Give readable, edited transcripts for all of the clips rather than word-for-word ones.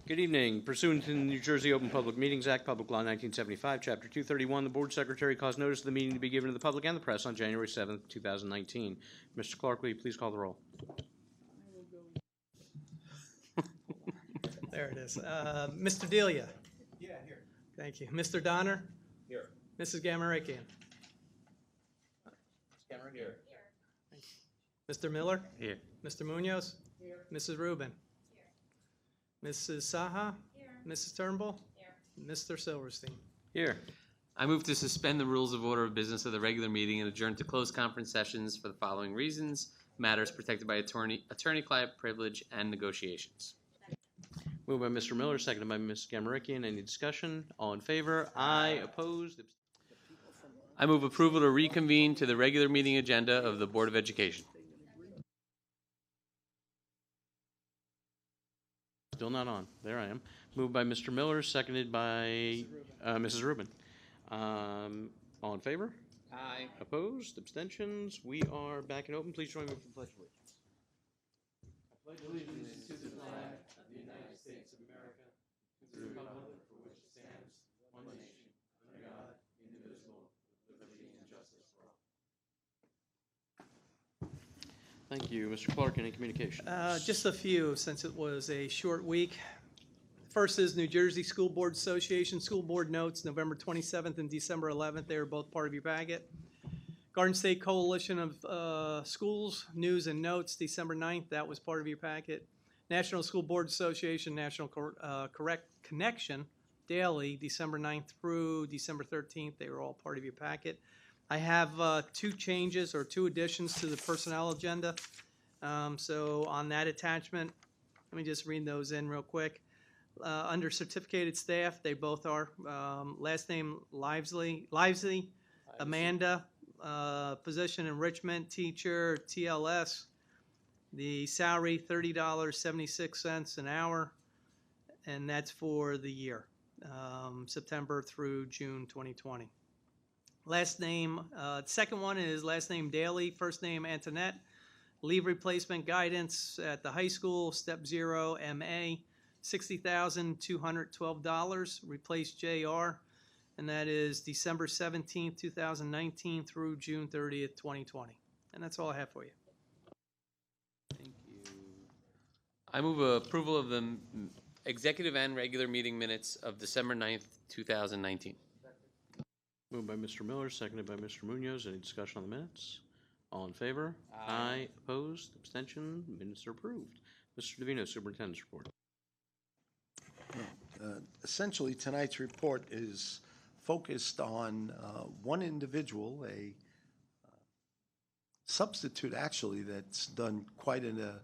Good evening. Pursuant to the New Jersey Open Public Meetings Act, Public Law 1975, Chapter 231, the Board Secretary caused notice of the meeting to be given to the public and the press on January 7th, 2019. Mr. Clark, will you please call the roll? There it is. Mr. Delia. Yeah, here. Thank you. Mr. Donner. Here. Mrs. Gamarakian. Camera here. Mr. Miller. Here. Mr. Munoz. Here. Mrs. Rubin. Here. Mrs. Saha. Here. Mrs. Turnbull. Here. Mr. Silverstein. Here. I move to suspend the rules of order of business of the regular meeting and adjourn to closed conference sessions for the following reasons: matters protected by attorney-client privilege and negotiations. Moved by Mr. Miller, seconded by Ms. Gamarakian. Any discussion? All in favor? Aye. Opposed? I move approval to reconvene to the regular meeting agenda of the Board of Education. Still not on. There I am. Moved by Mr. Miller, seconded by Mrs. Rubin. All in favor? Aye. Opposed? Abstentions? We are back in open. Please join me for the Pledge of Allegiance. I pledge allegiance to the flag of the United States of America, to the republic for which it stands, one nation, under God, indivisible, with liberty and justice for all. Thank you. Mr. Clark, any communications? Just a few, since it was a short week. First is New Jersey School Board Association School Board Notes, November 27th and December 11th. They are both part of your packet. Garden State Coalition of Schools News and Notes, December 9th. That was part of your packet. National School Board Association National Correct Connection Daily, December 9th through December 13th. They were all part of your packet. I have two changes or two additions to the personnel agenda. So on that attachment, let me just read those in real quick. Under certificated staff, they both are. Last name Livesey, Amanda, position enrichment teacher, TLS. The salary $30.76 an hour, and that's for the year, September through June 2020. Last name, second one is last name Daly, first name Antoinette. Leave replacement guidance at the high school, step 0, MA, $60,212. Replace JR, and that is December 17th, 2019 through June 30th, 2020. And that's all I have for you. Thank you. I move approval of the executive and regular meeting minutes of December 9th, 2019. Moved by Mr. Miller, seconded by Mr. Munoz. Any discussion on the minutes? All in favor? Aye. Opposed? Abstention? Minutes are approved. Mr. DeVino, Superintendent's Report. Essentially, tonight's report is focused on one individual, a substitute actually, that's done quite an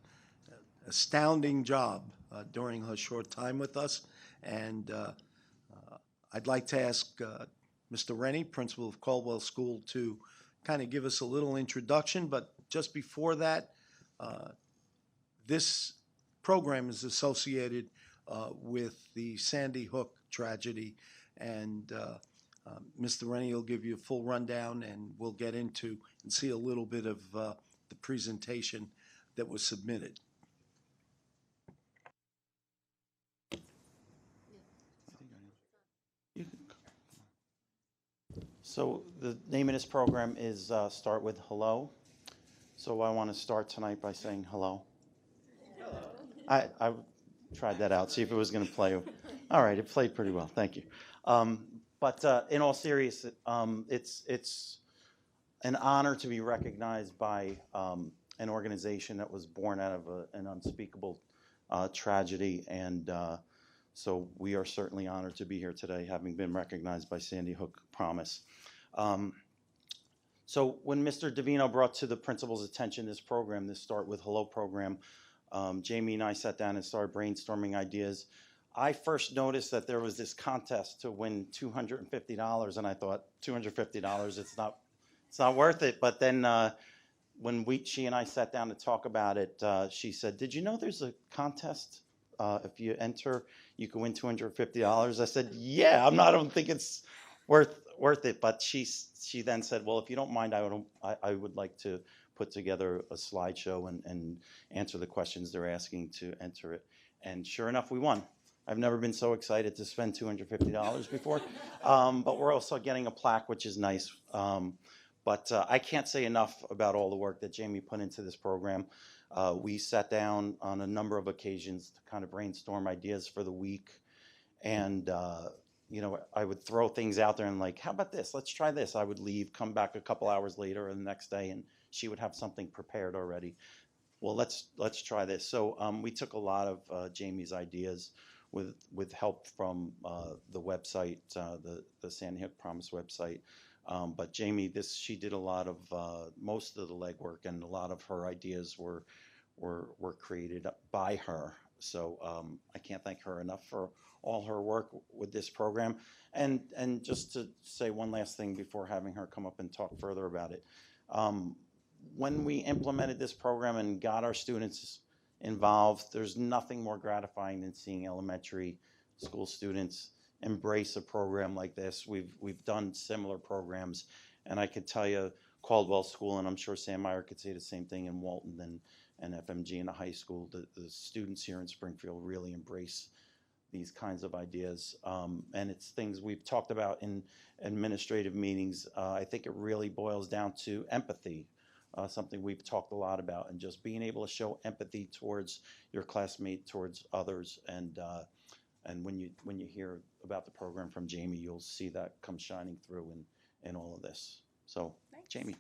astounding job during her short time with us. And I'd like to ask Mr. Rennie, principal of Caldwell School, to kind of give us a little introduction. But just before that, this program is associated with the Sandy Hook tragedy, and Mr. Rennie will give you a full rundown, and we'll get into and see a little bit of the presentation that was submitted. So the name of this program is Start with Hello. So I want to start tonight by saying hello. Hello. I tried that out, see if it was going to play. All right, it played pretty well. Thank you. But in all seriousness, it's an honor to be recognized by an organization that was born out of an unspeakable tragedy, and so we are certainly honored to be here today, having been recognized by Sandy Hook Promise. So when Mr. DeVino brought to the principal's attention this program, this Start with Hello program, Jamie and I sat down and started brainstorming ideas. I first noticed that there was this contest to win $250, and I thought, $250, it's not worth it. But then when she and I sat down to talk about it, she said, "Did you know there's a contest? If you enter, you can win $250." I said, "Yeah, I don't think it's worth it." But she then said, "Well, if you don't mind, I would like to put together a slideshow and answer the questions they're asking to enter it." And sure enough, we won. I've never been so excited to spend $250 before. But we're also getting a plaque, which is nice. But I can't say enough about all the work that Jamie put into this program. We sat down on a number of occasions to kind of brainstorm ideas for the week. And, you know, I would throw things out there and like, how about this? Let's try this. I would leave, come back a couple hours later or the next day, and she would have something prepared already. Well, let's try this. So we took a lot of Jamie's ideas with help from the website, the Sandy Hook Promise website. But Jamie, she did a lot of most of the legwork, and a lot of her ideas were created by her. So I can't thank her enough for all her work with this program. And just to say one last thing before having her come up and talk further about it. When we implemented this program and got our students involved, there's nothing more gratifying than seeing elementary school students embrace a program like this. We've done similar programs, and I could tell you Caldwell School, and I'm sure Sam Meyer could say the same thing in Walton and FMG in the high school. The students here in Springfield really embrace these kinds of ideas, and it's things we've talked about in administrative meetings. I think it really boils down to empathy. Something we've talked a lot about, and just being able to show empathy towards your classmate, towards others, and when you hear about the program from Jamie, you'll see that come shining through in all of this. So, Thanks. Jamie.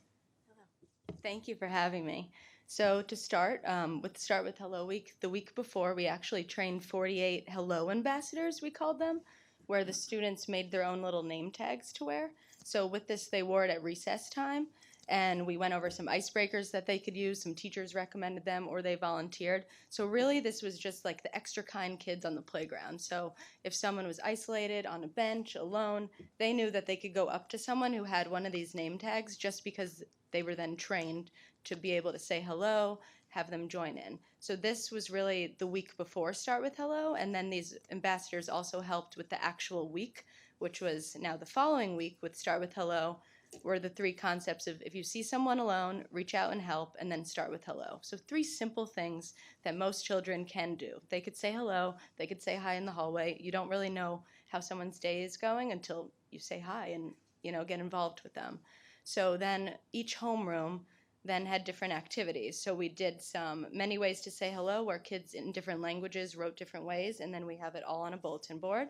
Thank you for having me. So to start with Hello Week, the week before we actually trained 48 Hello Ambassadors, we called them, where the students made their own little name tags to wear. So with this, they wore it at recess time. And we went over some icebreakers that they could use. Some teachers recommended them, or they volunteered. So really, this was just like the extra kind kids on the playground. So if someone was isolated on a bench, alone, they knew that they could go up to someone who had one of these name tags just because they were then trained to be able to say hello, have them join in. So this was really the week before Start with Hello, and then these ambassadors also helped with the actual week, which was now the following week with Start with Hello, were the three concepts of if you see someone alone, reach out and help, and then start with hello. So 3 simple things that most children can do. They could say hello, they could say hi in the hallway. You don't really know how someone's day is going until you say hi and, you know, get involved with them. So then each homeroom then had different activities. So we did some many ways to say hello, where kids in different languages wrote different ways, and then we have it all on a bulletin board.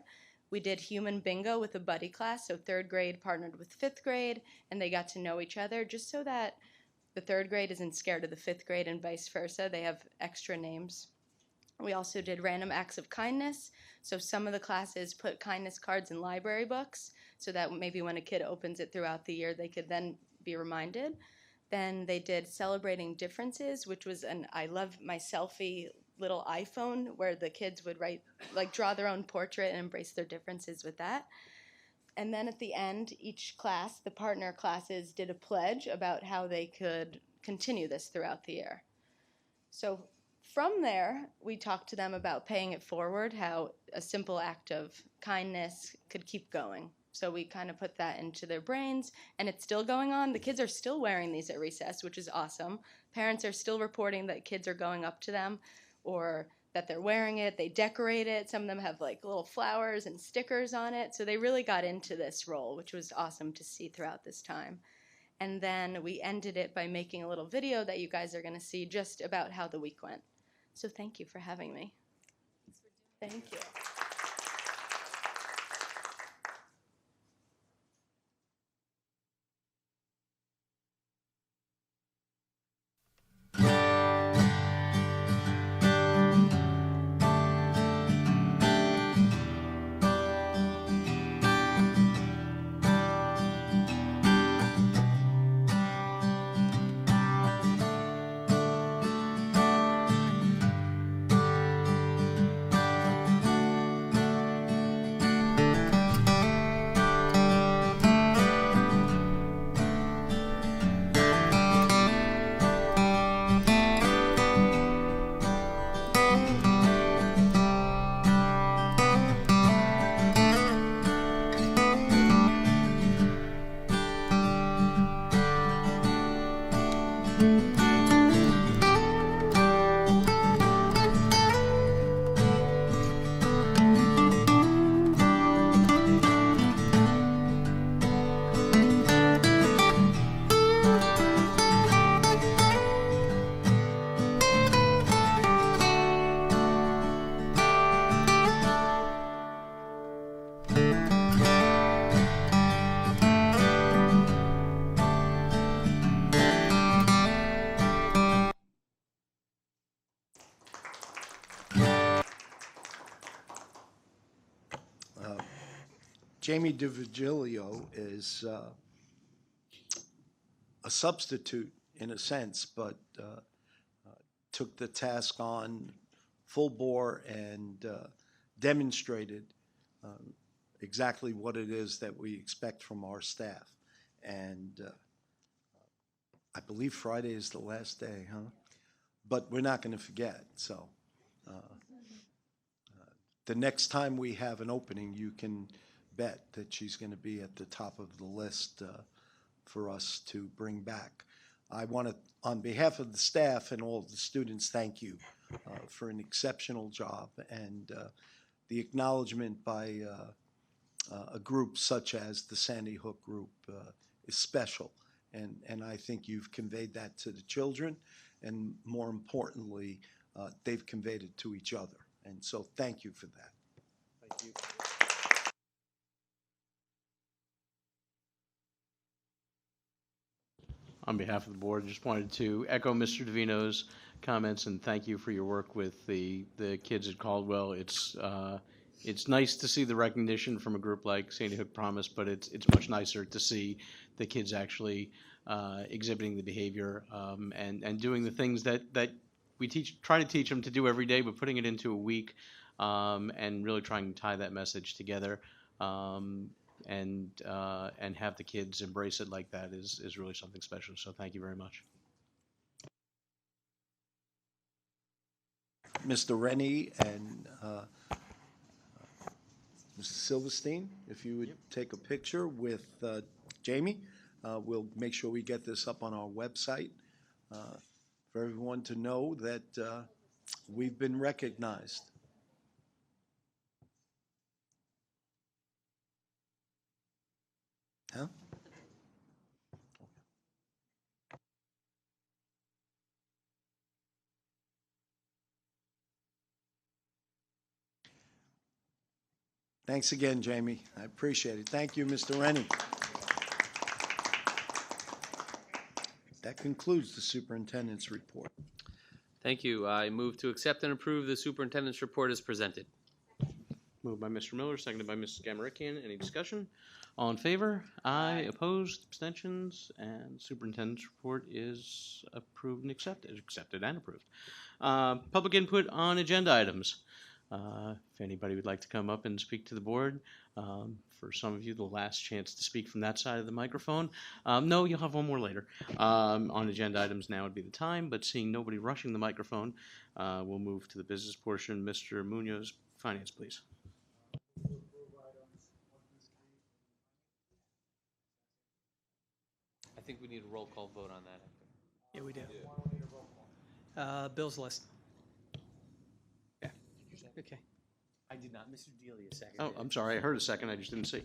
We did human bingo with a buddy class, so 3rd grade partnered with 5th grade, and they got to know each other just so that the 3rd grade isn't scared of the 5th grade and vice versa. They have extra names. We also did random acts of kindness, so some of the classes put kindness cards in library books so that maybe when a kid opens it throughout the year, they could then be reminded. Then they did celebrating differences, which was an I love my selfie little iPhone where the kids would draw their own portrait and embrace their differences with that. And then at the end, each class, the partner classes, did a pledge about how they could continue this throughout the year. So from there, we talked to them about paying it forward, how a simple act of kindness could keep going. So we kind of put that into their brains, and it's still going on. The kids are still wearing these at recess, which is awesome. Parents are still reporting that kids are going up to them or that they're wearing it. They decorate it. Some of them have like little flowers and stickers on it. So they really got into this role, which was awesome to see throughout this time. And then we ended it by making a little video that you guys are going to see just about how the week went. So thank you for having me. Thank you. Jamie DiVigilio is a substitute in a sense, but took the task on full bore and demonstrated exactly what it is that we expect from our staff. And I believe Friday is the last day, huh? But we're not going to forget. So the next time we have an opening, you can bet that she's going to be at the top of the list for us to bring back. I want to, on behalf of the staff and all of the students, thank you for an exceptional job, and the acknowledgement by a group such as the Sandy Hook Group is special, and I think you've conveyed that to the children, and more importantly, they've conveyed it to each other, and so thank you for that. Thank you. On behalf of the board, just wanted to echo Mr. Davino's comments and thank you for your work with the kids at Caldwell. It's nice to see the recognition from a group like Sandy Hook Promise, but it's much nicer to see the kids actually exhibiting the behavior and doing the things that we try to teach them to do every day, but putting it into a week and really trying to tie that message together. And have the kids embrace it like that is really something special. So thank you very much. Mr. Rennie and Mr. Silverstein, if you would take a picture with Jamie, we'll make sure we get this up on our website for everyone to know that we've been recognized. Huh? Thanks again, Jamie. I appreciate it. Thank you, Mr. Rennie. That concludes the superintendent's report. Thank you. I move to accept and approve the superintendent's report as presented. Moved by Mr. Miller, seconded by Mrs. Gammarickian. Any discussion? All in favor? Aye. Opposed? Abstentions? And superintendent's report is approved and accepted and approved. Public input on agenda items. If anybody would like to come up and speak to the board, for some of you, the last chance to speak from that side of the microphone. No, you'll have one more later. On agenda items now would be the time, but seeing nobody rushing the microphone, we'll move to the business portion. Mr. Munoz, Finance, please. I think we need a roll call vote on that. Yeah, we do. Bill's list. Yeah. Okay. I did not. Mr. Delia seconded. Oh, I'm sorry. I heard a second. I just didn't see.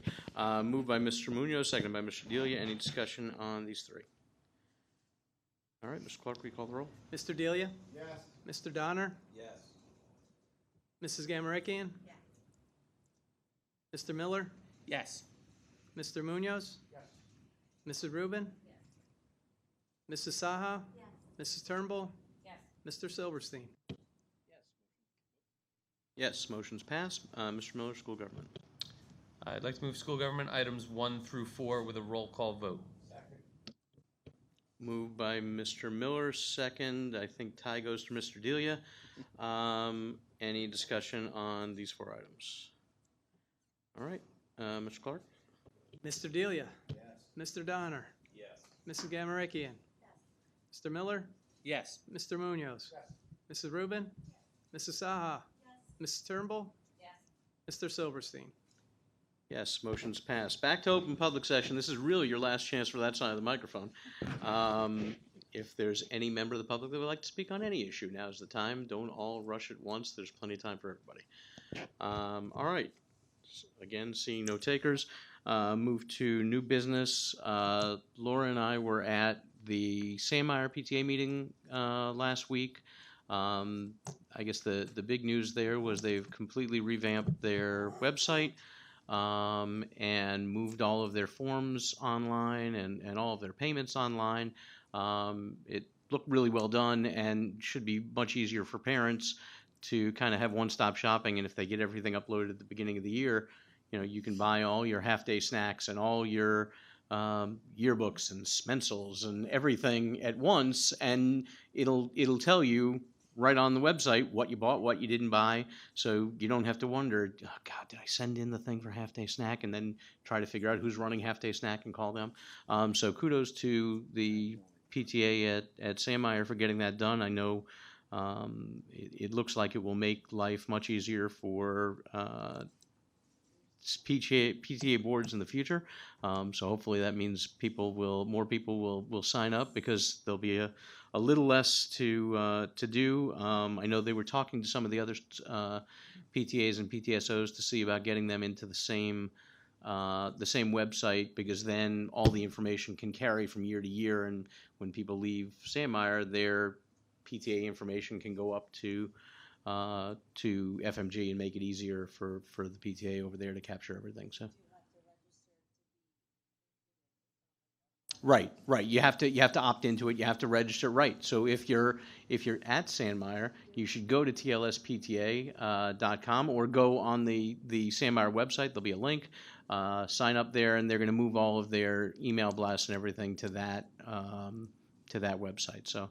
Moved by Mr. Munoz, seconded by Mr. Delia. Any discussion on these three? All right, Mr. Clark, will you call the roll? Mr. Delia? Yes. Mr. Donner? Yes. Mrs. Gammarickian? Yes. Mr. Miller? Yes. Mr. Munoz? Yes. Mrs. Rubin? Yes. Mrs. Saha? Yes. Mrs. Turnbull? Yes. Mr. Silverstein? Yes, motion's passed. Mr. Miller, school government. I'd like to move school government items 1 through 4 with a roll call vote. Moved by Mr. Miller, second. I think tie goes to Mr. Delia. Any discussion on these 4 items? All right, Mr. Clark? Mr. Delia? Yes. Mr. Donner? Yes. Mrs. Gammarickian? Yes. Mr. Miller? Yes. Mr. Munoz? Yes. Mrs. Rubin? Mrs. Saha? Mrs. Turnbull? Yes. Mr. Silverstein? Yes, motion's passed. Back to open public session. This is really your last chance for that side of the microphone. If there's any member of the public that would like to speak on any issue, now's the time. Don't all rush at once. There's plenty of time for everybody. All right. Again, seeing no takers. Move to new business. Laura and I were at the Sandmeyer PTA meeting last week. I guess the big news there was they've completely revamped their website and moved all of their forms online and all of their payments online. It looked really well done and should be much easier for parents to kind of have one-stop shopping, and if they get everything uploaded at the beginning of the year, you can buy all your half-day snacks and all your yearbooks and stencils and everything at once, and it'll tell you right on the website what you bought, what you didn't buy, so you don't have to wonder, oh, God, did I send in the thing for half-day snack, and then try to figure out who's running half-day snack and call them. So kudos to the PTA at Sandmeyer for getting that done. I know it looks like it will make life much easier for PTA boards in the future. So hopefully that means more people will sign up, because there'll be a little less to do. I know they were talking to some of the other PTAs and PTSOs to see about getting them into the same website, because then all the information can carry from year to year, and when people leave Sandmeyer, their PTA information can go up to FMG and make it easier for the PTA over there to capture everything. So. Right. You have to opt into it. You have to register. Right. So if you're at Sandmeyer, you should go to tlspta.com or go on the Sandmeyer website. There'll be a link. Sign up there, and they're going to move all of their email blasts and everything to that website. So.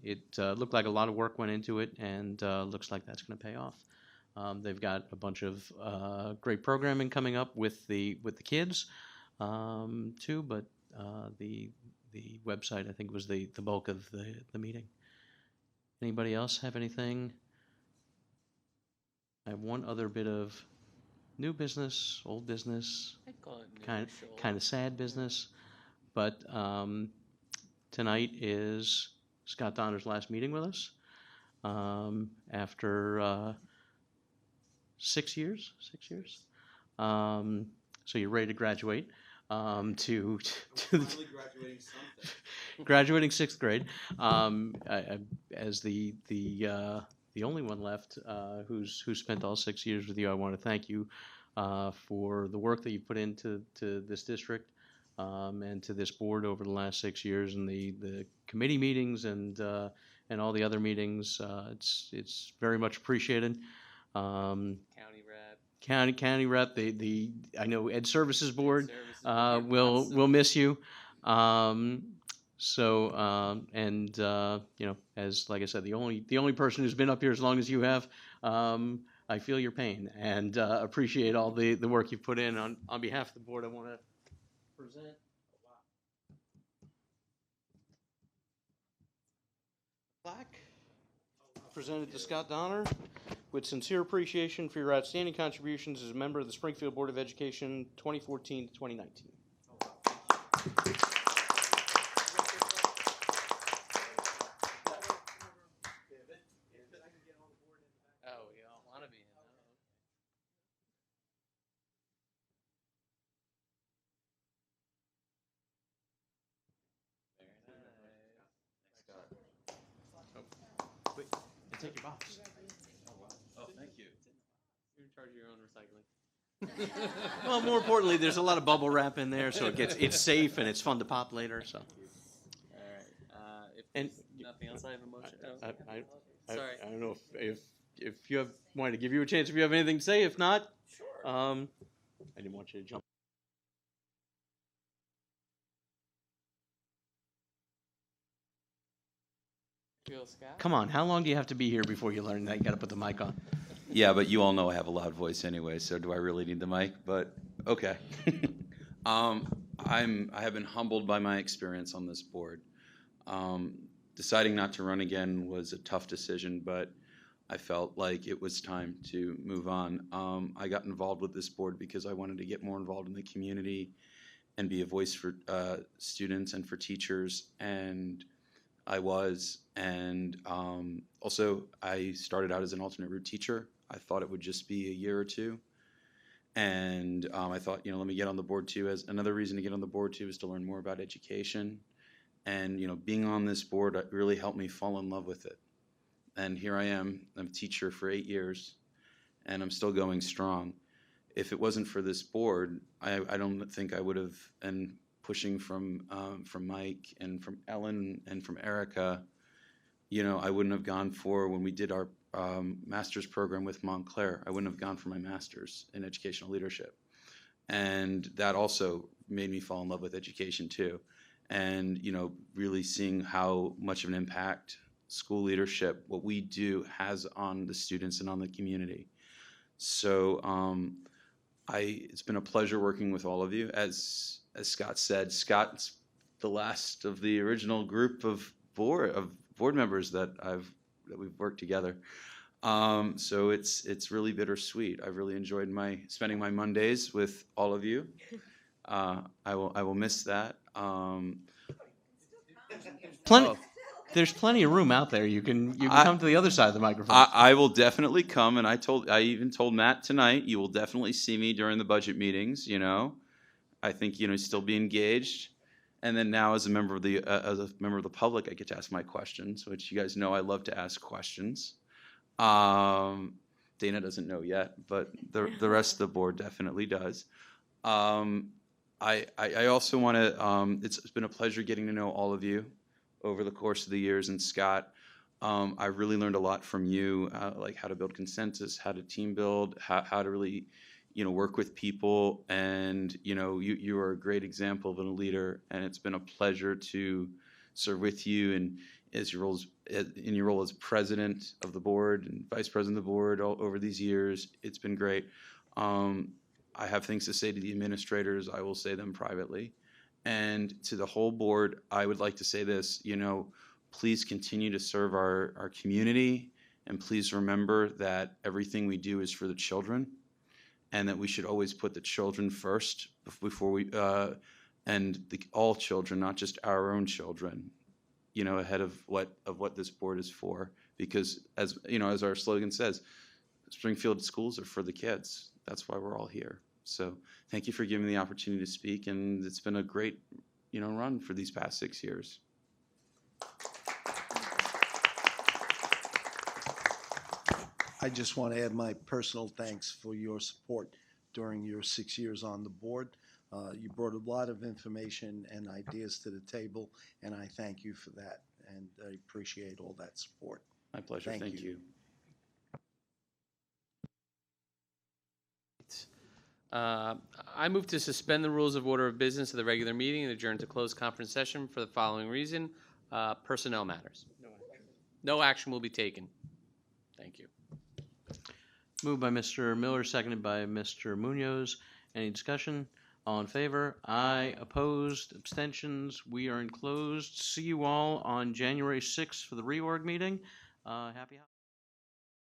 It looked like a lot of work went into it, and looks like that's going to pay off. They've got a bunch of great programming coming up with the kids too, but the website, I think, was the bulk of the meeting. Anybody else have anything? I have one other bit of new business, old business, I'd call it kind of sad business, but tonight is Scott Donner's last meeting with us after 6 years. 6 years. So you're ready to graduate graduating sixth grade. As the only one left who's spent all 6 years with you, I want to thank you for the work that you put into this district. And to this board over the last 6 years, and the committee meetings and all the other meetings. It's very much appreciated. County rep. I know Ed Services Board will miss you. As like I said, the only person who's been up here as long as you have. I feel your pain and appreciate all the work you've put in. On behalf of the board, I want to present plaque presented to Scott Donner with sincere appreciation for your outstanding contributions as a member of the Springfield Board of Education 2014 to 2019. Oh, we all want to be in that. Take your box. Oh, thank you. You're in charge of your own recycling. Well, more importantly, there's a lot of bubble wrap in there, so it's safe and it's fun to pop later. So. All right. If And- there's nothing else, I have a motion. I don't know if you have wanted to give you a chance if you have anything to say. If not, I didn't want you to jump. Come on, how long do you have to be here before you learn that you got to put the mic on? Yeah, but you all know I have a loud voice anyway, so do I really need the mic? But okay. I have been humbled by my experience on this board. Deciding not to run again was a tough decision, but I felt like it was time to move on. I got involved with this board because I wanted to get more involved in the community and be a voice for students and for teachers, and I was. And also, I started out as an alternate route teacher. I thought it would just be a year or two. And I thought, let me get on the board too. As another reason to get on the board too is to learn more about education. And, being on this board really helped me fall in love with it. And here I am. I'm a teacher for 8 years, and I'm still going strong. If it wasn't for this board, I don't think I would have been pushing from Mike and from Ellen and from Erica. I wouldn't have gone for when we did our master's program with Montclair. I wouldn't have gone for my master's in educational leadership. And that also made me fall in love with education too. And, you know, really seeing how much of an impact school leadership, what we do, has on the students and on the community. So it's been a pleasure working with all of you. As Scott said, Scott's the last of the original group of board members that we've worked together. So it's really bittersweet. I've really enjoyed spending my Mondays with all of you. I will miss that. There's plenty of room out there. You can come to the other side of the microphone. I will definitely come, and I even told Matt tonight, you will definitely see me during the budget meetings. You know, I think, you know, still be engaged, and then now as a member of the public, I get to ask my questions, which you guys know I love to ask questions. Dana doesn't know yet, but the rest of the board definitely does. I also want to. It's been a pleasure getting to know all of you over the course of the years. And Scott, I really learned a lot from you, like how to build consensus, how to team build, how to really, you know, work with people. And, you know, you are a great example of a leader, and it's been a pleasure to serve with you and in your role as president of the board and vice president of the board over these years. It's been great. I have things to say to the administrators. I will say them privately. And to the whole board, I would like to say this, you know, please continue to serve our community, and please remember that everything we do is for the children, and that we should always put the children first before we, all children, not just our own children, you know, ahead of what this board is for. Because as you know, as our slogan says, Springfield schools are for the kids. That's why we're all here. So thank you for giving me the opportunity to speak, and it's been a great, you know, run for these past 6 years. I just want to add my personal thanks for your support during your 6 years on the board. You brought a lot of information and ideas to the table, and I thank you for that, and I appreciate all that support. My pleasure. Thank you. I move to suspend the rules of order of business of the regular meeting and adjourn to closed conference session for the following reason: personnel matters. No action will be taken. Thank you. Moved by Mr. Miller, seconded by Mr. Munoz. Any discussion? All in favor? Aye. Opposed? Abstentions? We are enclosed. See you all on January 6th for the reorg meeting. Happy holidays.